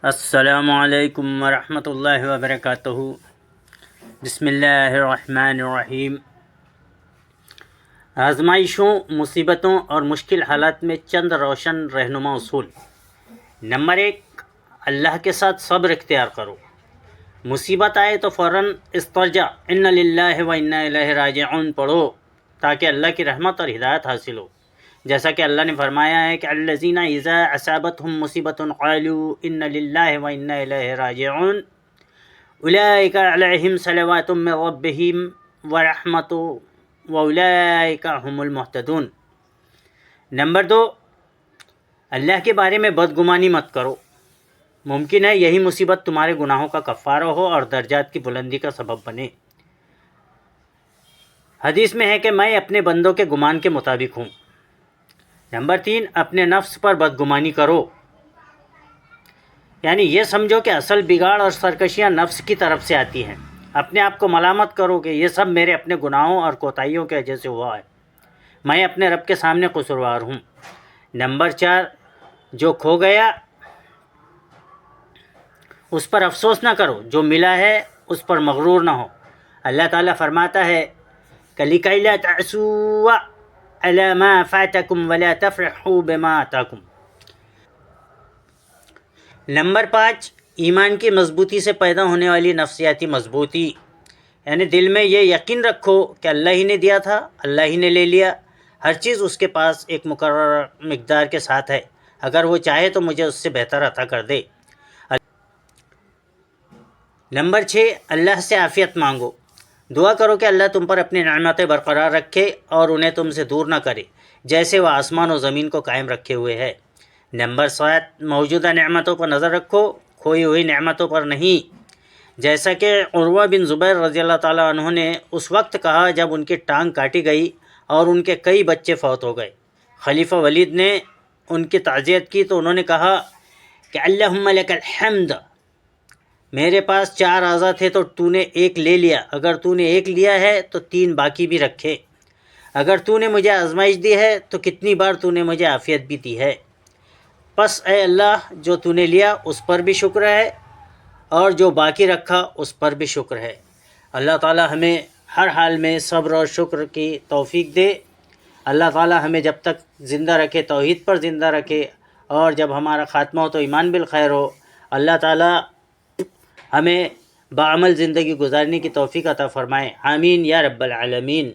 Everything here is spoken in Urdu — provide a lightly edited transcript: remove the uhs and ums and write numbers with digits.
السلام علیکم ورحمۃ اللہ وبرکاتہ۔ بسم اللہ الرحمن الرحیم۔ آزمائشوں، مصیبتوں اور مشکل حالات میں چند روشن رہنما اصول۔ نمبر 1، اللہ کے ساتھ صبر اختیار کرو۔ مصیبت آئے تو فوراً استرجع ان للہ و انا الیہ راجعون پڑھو تاکہ اللہ کی رحمت اور ہدایت حاصل ہو، جیسا کہ اللہ نے فرمایا ہے کہ الذین اذا اصابتهم مصیبۃ قالوا ان للہ و انا الیہ راجعون اولئک علیہم صلوات من ربہم ورحمۃ واولئک هم المہتدون۔ نمبر 2، اللہ کے بارے میں بدگمانی مت کرو۔ ممکن ہے یہی مصیبت تمہارے گناہوں کا کفارہ ہو اور درجات کی بلندی کا سبب بنے۔ حدیث میں ہے کہ میں اپنے بندوں کے گمان کے مطابق ہوں۔ نمبر 3، اپنے نفس پر بدگمانی کرو، یعنی یہ سمجھو کہ اصل بگاڑ اور سرکشیاں نفس کی طرف سے آتی ہیں۔ اپنے آپ کو ملامت کرو کہ یہ سب میرے اپنے گناہوں اور کوتاہیوں کی وجہ سے ہوا ہے، میں اپنے رب کے سامنے قصوروار ہوں۔ نمبر 4، جو کھو گیا اس پر افسوس نہ کرو، جو ملا ہے اس پر مغرور نہ ہو۔ اللہ تعالیٰ فرماتا ہے کہ لِكَيْ لَا تَعْسُوا عَلَى مَا فَاتَكُمْ وَلَا تَفْرَحُوا بِمَا آتَاكُمْ۔ نمبر 5، ایمان کی مضبوطی سے پیدا ہونے والی نفسیاتی مضبوطی، یعنی دل میں یہ یقین رکھو کہ اللہ ہی نے دیا تھا، اللہ ہی نے لے لیا، ہر چیز اس کے پاس ایک مقرر مقدار کے ساتھ ہے، اگر وہ چاہے تو مجھے اس سے بہتر عطا کر دے۔ نمبر 6، اللہ سے عافیت مانگو، دعا کرو کہ اللہ تم پر اپنی نعمتیں برقرار رکھے اور انہیں تم سے دور نہ کرے، جیسے وہ آسمان و زمین کو قائم رکھے ہوئے ہے۔ نمبر 7، موجودہ نعمتوں پر نظر رکھو، کھوئی ہوئی نعمتوں پر نہیں، جیسا کہ عروہ بن زبیر رضی اللہ تعالیٰ عنہ نے اس وقت کہا جب ان کی ٹانگ کاٹی گئی اور ان کے کئی بچے فوت ہو گئے۔ خلیفہ ولید نے ان کی تعزیت کی تو انہوں نے کہا کہ اللہم لک الحمد، میرے پاس 4 اعضاء تھے تو تو نے ایک لے لیا، اگر تو نے ایک لیا ہے تو 3 باقی بھی رکھے، اگر تو نے مجھے آزمائش دی ہے تو کتنی بار تو نے مجھے عافیت بھی دی ہے، پس اے اللہ جو تو نے لیا اس پر بھی شکر ہے اور جو باقی رکھا اس پر بھی شکر ہے۔ اللہ تعالی ہمیں ہر حال میں صبر اور شکر کی توفیق دے۔ اللہ تعالی ہمیں جب تک زندہ رکھے توحید پر زندہ رکھے، اور جب ہمارا خاتمہ ہو تو ایمان بالخیر ہو۔ اللہ تعالی ہمیں بعمل زندگی گزارنے کی توفیق عطا فرمائے، آمین یا رب العالمین۔